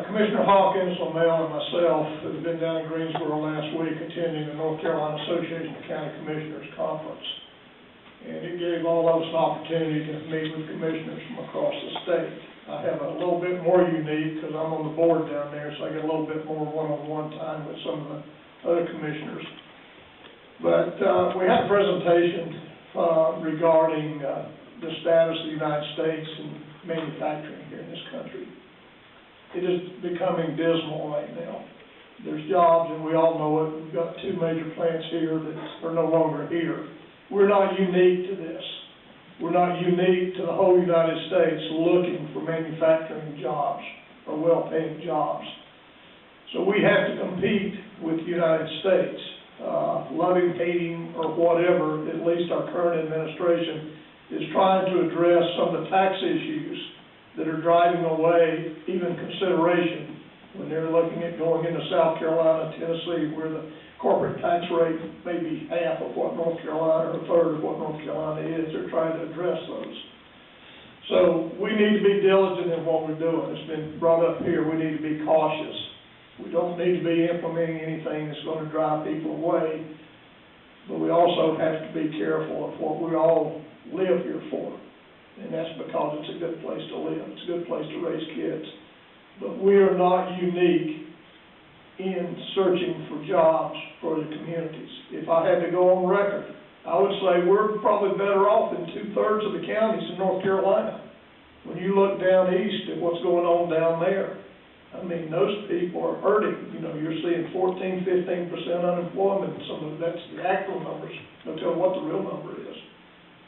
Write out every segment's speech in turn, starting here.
Commissioner Hawkins, Lemel, and myself have been down in Greensboro last week attending the North Carolina Association of County Commissioners Conference. And it gave all of us an opportunity to meet with commissioners from across the state. I have a little bit more unique because I'm on the board down there, so I get a little bit more one-on-one time with some of the other commissioners. But we had a presentation regarding the status of the United States and manufacturing here in this country. It is becoming dismal right now. There's jobs, and we all know it. We've got 2 major plants here that are no longer here. We're not unique to this. We're not unique to the whole United States looking for manufacturing jobs or well-paying jobs. So we have to compete with the United States. Loving, hating, or whatever, at least our current administration is trying to address some of the tax issues that are driving away even consideration when they're looking at going into South Carolina, Tennessee, where the corporate tax rate may be half of what North Carolina, or a third of what North Carolina is. They're trying to address those. So we need to be diligent in what we're doing. It's been brought up here, we need to be cautious. We don't need to be implementing anything that's going to drive people away, but we also have to be careful of what we all live here for. And that's because it's a good place to live. It's a good place to raise kids. But we are not unique in searching for jobs for the communities. If I had to go on record, I would say we're probably better off than 2/3 of the counties in North Carolina. When you look down east at what's going on down there, I mean, those people are hurting. You know, you're seeing 14, 15% unemployment. That's the actual numbers. They'll tell what the real number is.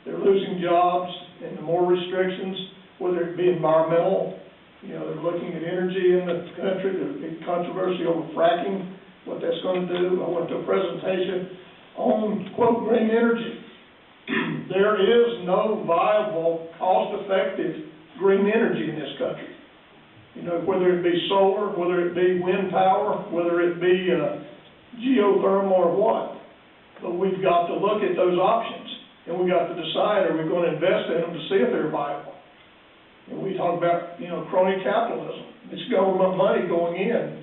They're losing jobs, and the more restrictions, whether it be environmental, you know, they're looking at energy in the country. There's big controversy over fracking, what that's going to do. I went to a presentation on, quote, green energy. There is no viable, cost-effective green energy in this country. You know, whether it be solar, whether it be wind power, whether it be geothermal or what. But we've got to look at those options, and we've got to decide, are we going to invest in them to see if they're viable? And we talk about, you know, crony capitalism. It's government money going in.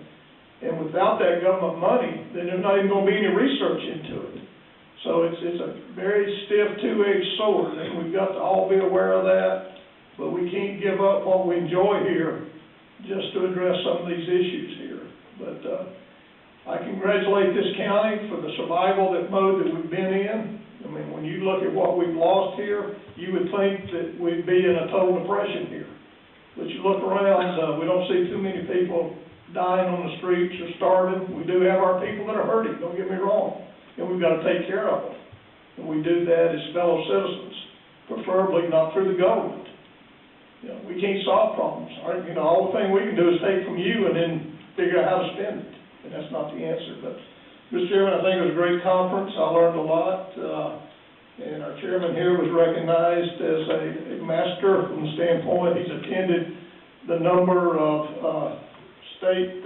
And without that government money, then there's not even going to be any research into it. So it's a very stiff, two-edged sword, and we've got to all be aware of that. But we can't give up what we enjoy here just to address some of these issues here. But I congratulate this county for the survival mode that we've been in. I mean, when you look at what we've lost here, you would think that we'd be in a total depression here. But you look around, we don't see too many people dying on the streets or starving. We do have our people that are hurting, don't get me wrong, and we've got to take care of them. And we do that as fellow citizens, preferably not through the government. You know, we can't solve problems. You know, all the thing we can do is take from you and then figure out how to spend it, and that's not the answer. But Mr. Chairman, I think it was a great conference. I learned a lot, and our chairman here was recognized as a master from the standpoint he's attended the number of state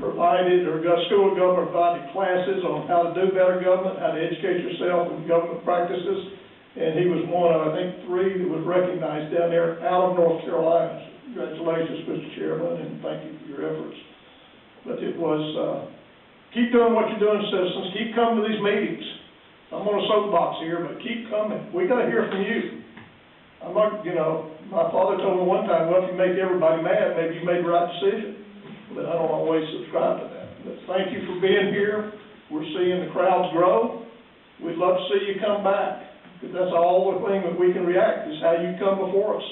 provided or school government provided classes on how to do better government, how to educate yourself in government practices, and he was one of, I think, 3 that was recognized down there out of North Carolina. Congratulations, Mr. Chairman, and thank you for your efforts. But it was keep doing what you're doing, citizens. Keep coming to these meetings. I'm on a soapbox here, but keep coming. We got to hear from you. I'm not, you know, my father told me one time, well, if you make everybody mad, maybe you made the right decision. But I don't always subscribe to that. But thank you for being here. We're seeing the crowds grow. We'd love to see you come back, because that's all the thing that we can react is how you come before us.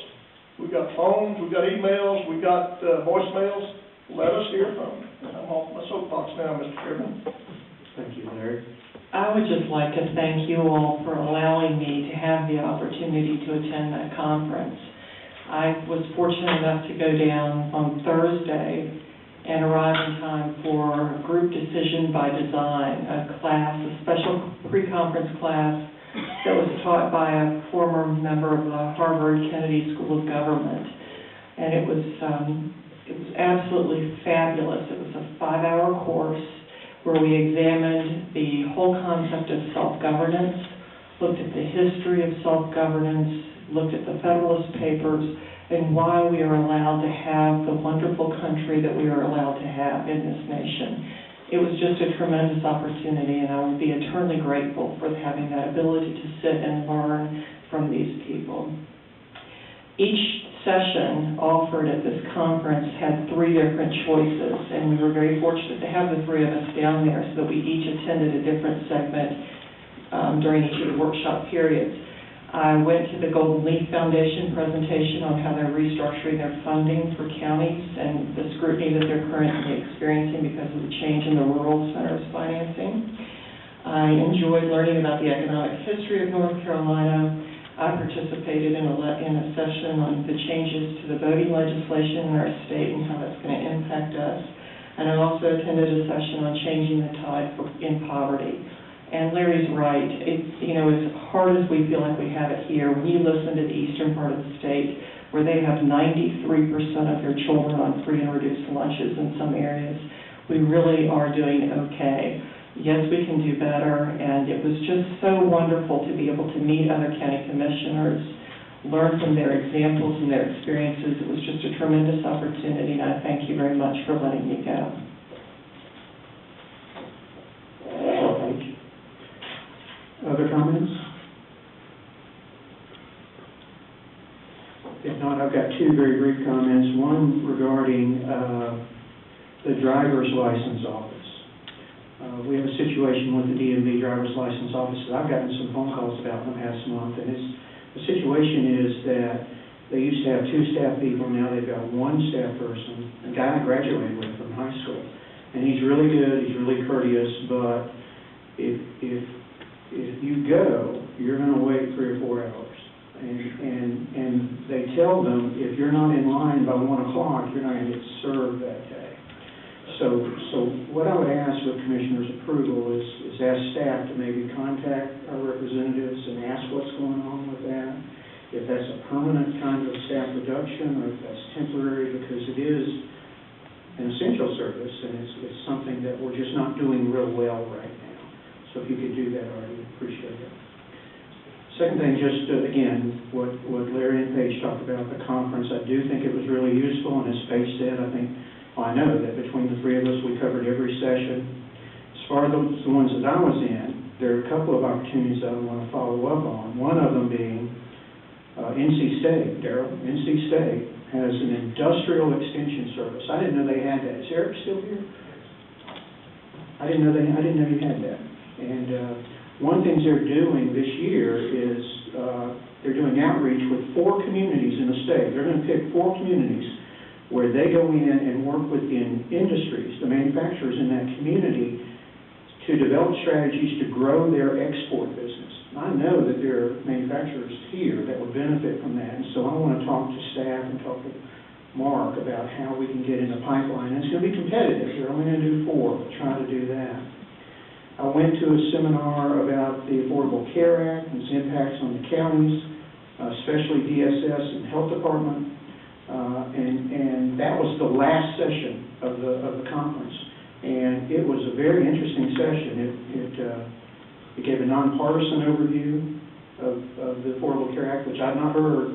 We've got phones, we've got emails, we've got voicemails. Let us hear from you. And I'm off my soapbox now, Mr. Chairman. Thank you, Larry. I would just like to thank you all for allowing me to have the opportunity to attend that conference. I was fortunate enough to go down on Thursday and arrive in time for Group Decision by Design, a class, a special pre-conference class that was taught by a former member of the Harvard Kennedy School of Government. And it was absolutely fabulous. It was a 5-hour course where we examined the whole concept of self-governance, looked at the history of self-governance, looked at the Federalist Papers, and why we are allowed to have the wonderful country that we are allowed to have in this nation. It was just a tremendous opportunity, and I will be eternally grateful for having that ability to sit and learn from these people. Each session offered at this conference had 3 different choices, and we were very fortunate to have the 3 of us down there so that we each attended a different segment during each of the workshop periods. I went to the Golden Leaf Foundation presentation on how they're restructuring their funding for counties and the scrutiny that they're currently experiencing because of the change in the rural centers financing. I enjoyed learning about the economic history of North Carolina. I participated in a session on the changes to the voting legislation in our state and how that's going to impact us. And I also attended a session on changing the tide in poverty. And Larry's right. As hard as we feel like we have it here, when you listen to the eastern part of the state, where they have 93% of their children on free and reduced lunches in some areas, we really are doing okay. Yes, we can do better, and it was just so wonderful to be able to meet other county commissioners, learn from their examples and their experiences. It was just a tremendous opportunity, and I thank you very much for letting me go. Other comments? If not, I've got 2 very brief comments. One regarding the driver's license office. We have a situation with the DMV driver's license office that I've gotten some phone calls about in the past month, and the situation is that they used to have 2 staff people, now they've got 1 staff person, a guy I graduated with from high school, and he's really good, he's really courteous, but if you go, you're going to wait 3 or 4 hours. And they tell them if you're not in line by 1 o'clock, you're not going to get served that day. So what I would ask with Commissioner's approval is ask staff to maybe contact our representatives and ask what's going on with that. If that's a permanent kind of staff reduction or if that's temporary, because it is an essential service and it's something that we're just not doing real well right now. So if you could do that, I would appreciate it. Second thing, just again, what Larry and Paige talked about, the conference, I do think it was really useful, and as Paige said, I know that between the 3 of us, we covered every session. As far as the ones that I was in, there are a couple of opportunities I want to follow up on. One of them being NC State, Darrell. NC State has an industrial extension service. I didn't know they had that. Is Eric still here? I didn't know you had that. And one of the things they're doing this year is they're doing outreach with 4 communities in the state. They're going to pick 4 communities where they go in and work within industries, the manufacturers in that community, to develop strategies to grow their export business. I know that there are manufacturers here that would benefit from that, and so I want to talk to staff and talk to Mark about how we can get in the pipeline. And it's going to be competitive. They're only going to do 4, but try to do that. I went to a seminar about the Affordable Care Act and its impacts on the counties, especially DSS and Health Department, and that was the last session of the conference. And it was a very interesting session. It gave a nonpartisan overview of the Affordable Care Act, which I've not heard.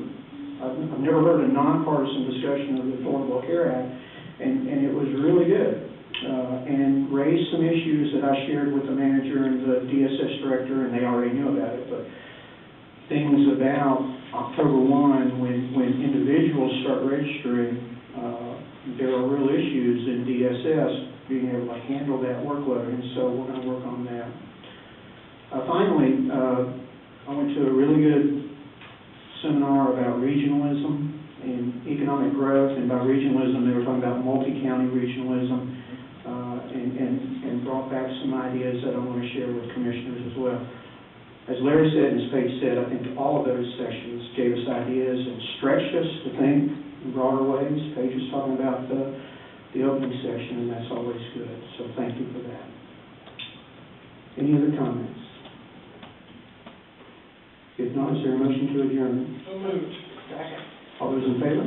I've never heard a nonpartisan discussion of the Affordable Care Act, and it was really good. And raised some issues that I shared with the manager and the DSS director, and they already knew about it, but things about October 1, when individuals start registering, there are real issues in DSS being able to handle that workload, and so we're going to work on that. Finally, I went to a really good seminar about regionalism and economic growth, and by regionalism, they were talking about multi-county regionalism, and brought back some ideas that I want to share with commissioners as well. As Larry said and as Paige said, I think all of those sessions gave us ideas and stretched us to think in broader ways. Paige was talking about the opening session, and that's always good. So thank you for that. Any other comments? If not, is there a motion to adjourn? So moved. All those in favor?